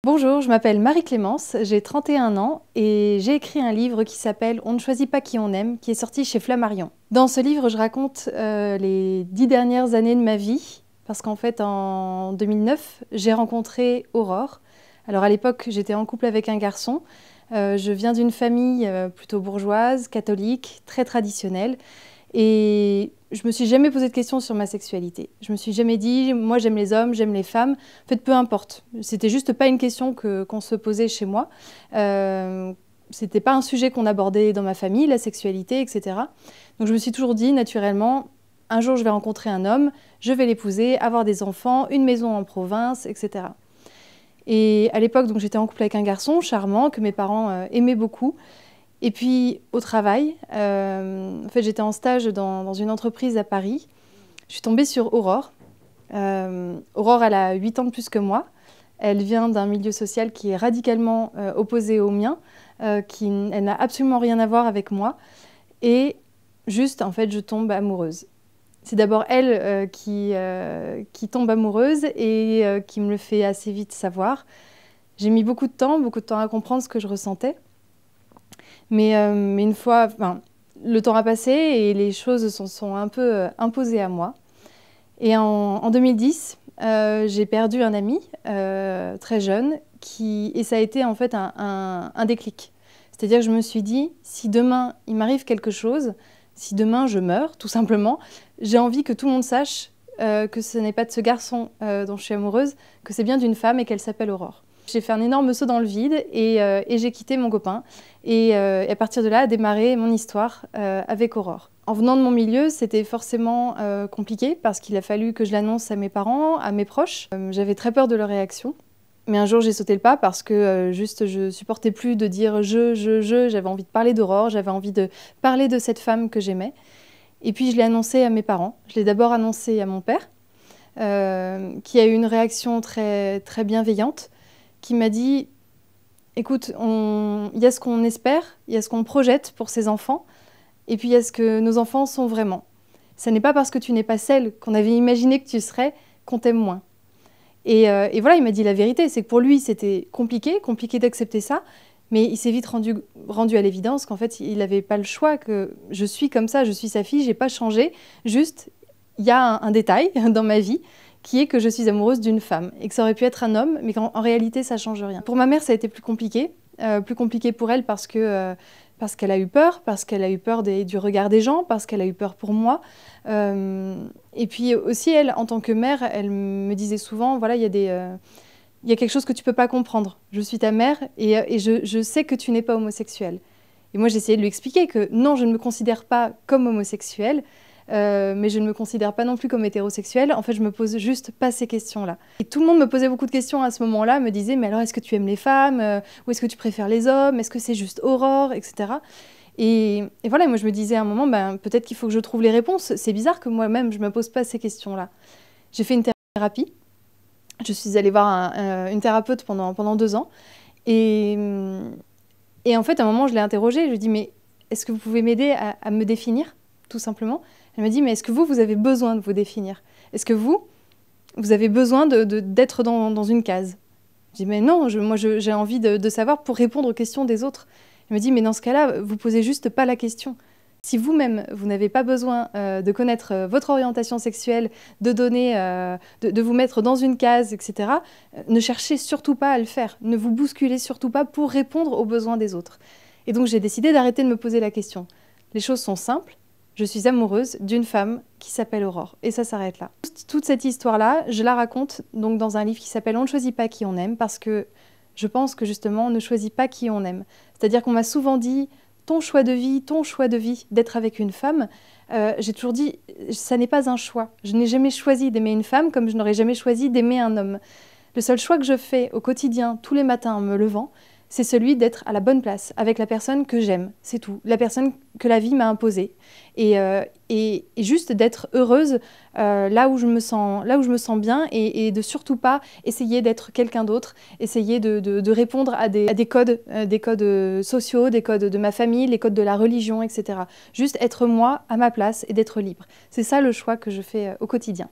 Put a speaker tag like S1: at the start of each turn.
S1: Bonjour, je m'appelle Marie-Clémence, j'ai 31 ans et j'ai écrit un livre qui s'appelle « On ne choisit pas qui on aime » qui est sorti chez Flammarion. Dans ce livre, je raconte les 10 dernières années de ma vie parce qu'en fait, en 2009, j'ai rencontré Aurore. Alors à l'époque, j'étais en couple avec un garçon. Je viens d'une famille plutôt bourgeoise, catholique, très traditionnelle. Et je me suis jamais posé de questions sur ma sexualité. Je me suis jamais dit, moi j'aime les hommes, j'aime les femmes. En fait, peu importe. C'était juste pas une question qu'on se posait chez moi. C'était pas un sujet qu'on abordait dans ma famille, la sexualité, etc. Donc je me suis toujours dit, naturellement, un jour je vais rencontrer un homme, je vais l'épouser, avoir des enfants, une maison en province, etc. Et à l'époque, donc j'étais en couple avec un garçon charmant que mes parents aimaient beaucoup. Et puis au travail, en fait, j'étais en stage dans une entreprise à Paris. Je suis tombée sur Aurore. Aurore, elle a 8 ans de plus que moi. Elle vient d'un milieu social qui est radicalement opposé au mien, elle n'a absolument rien à voir avec moi. Et juste, en fait, je tombe amoureuse. C'est d'abord elle qui tombe amoureuse et qui me le fait assez vite savoir. J'ai mis beaucoup de temps à comprendre ce que je ressentais. Mais une fois, le temps a passé et les choses sont un peu imposées à moi. Et en 2010, j'ai perdu un ami très jeune et ça a été en fait un déclic. C'est-à-dire que je me suis dit, si demain il m'arrive quelque chose, si demain je meurs, tout simplement, j'ai envie que tout le monde sache que ce n'est pas de ce garçon dont je suis amoureuse, que c'est bien d'une femme et qu'elle s'appelle Aurore. J'ai fait un énorme saut dans le vide et j'ai quitté mon copain. Et à partir de là a démarré mon histoire avec Aurore. En venant de mon milieu, c'était forcément compliqué parce qu'il a fallu que je l'annonce à mes parents, à mes proches. J'avais très peur de leur réaction. Mais un jour, j'ai sauté le pas parce que juste je supportais plus de dire j'avais envie de parler d'Aurore, j'avais envie de parler de cette femme que j'aimais. Et puis je l'ai annoncé à mes parents. Je l'ai d'abord annoncé à mon père, qui a eu une réaction très, très bienveillante, qui m'a dit « Écoute, il y a ce qu'on espère, il y a ce qu'on projette pour ses enfants, et puis il y a ce que nos enfants sont vraiment. Ce n'est pas parce que tu n'es pas celle qu'on avait imaginé que tu serais qu'on t'aime moins. » Et voilà, il m'a dit la vérité, c'est que pour lui, c'était compliqué d'accepter ça, mais il s'est vite rendu à l'évidence qu'en fait, il n'avait pas le choix, que je suis comme ça, je suis sa fille, j'ai pas changé, juste, il y a un détail dans ma vie, qui est que je suis amoureuse d'une femme, et que ça aurait pu être un homme, mais qu'en réalité, ça ne change rien. Pour ma mère, ça a été plus compliqué pour elle parce qu'elle a eu peur, du regard des gens, parce qu'elle a eu peur pour moi. Et puis aussi, elle, en tant que mère, elle me disait souvent, voilà, il y a quelque chose que tu ne peux pas comprendre. Je suis ta mère et je sais que tu n'es pas homosexuelle. Et moi, j'essayais de lui expliquer que non, je ne me considère pas comme homosexuelle, mais je ne me considère pas non plus comme hétérosexuelle. En fait, je me pose juste pas ces questions-là. Et tout le monde me posait beaucoup de questions à ce moment-là, me disait « Mais alors, est-ce que tu aimes les femmes ou est-ce que tu préfères les hommes? Est-ce que c'est juste Aurore ?» etc. Et voilà, moi je me disais à un moment, peut-être qu'il faut que je trouve les réponses. C'est bizarre que moi-même, je me pose pas ces questions-là. J'ai fait une thérapie. Je suis allée voir une thérapeute pendant 2 ans. Et en fait, à un moment, je l'ai interrogée. Je lui ai dit « Mais est-ce que vous pouvez m'aider à me définir, tout simplement ?» Elle m'a dit, mais est-ce que vous avez besoin de vous définir? Est-ce que vous avez besoin d'être dans une case? Je dis, mais non, moi j'ai envie de savoir pour répondre aux questions des autres. Elle me dit, mais dans ce cas-là, vous posez juste pas la question. Si vous-même, vous n'avez pas besoin de connaître votre orientation sexuelle, de vous mettre dans une case, etc., ne cherchez surtout pas à le faire. Ne vous bousculez surtout pas pour répondre aux besoins des autres. Et donc j'ai décidé d'arrêter de me poser la question. Les choses sont simples. Je suis amoureuse d'une femme qui s'appelle Aurore. Et ça s'arrête là. Toute cette histoire-là, je la raconte donc dans un livre qui s'appelle « On ne choisit pas qui on aime » parce que je pense que justement, on ne choisit pas qui on aime. C'est-à-dire qu'on m'a souvent dit « ton choix de vie d'être avec une femme », j'ai toujours dit « ça n'est pas un choix ». Je n'ai jamais choisi d'aimer une femme comme je n'aurais jamais choisi d'aimer un homme. Le seul choix que je fais au quotidien, tous les matins en me levant, c'est celui d'être à la bonne place, avec la personne que j'aime, c'est tout. La personne que la vie m'a imposée. Et juste d'être heureuse là où je me sens bien et de surtout pas essayer d'être quelqu'un d'autre, essayer de répondre à des codes sociaux, des codes de ma famille, les codes de la religion, etc. Juste être moi à ma place et d'être libre. C'est ça le choix que je fais au quotidien.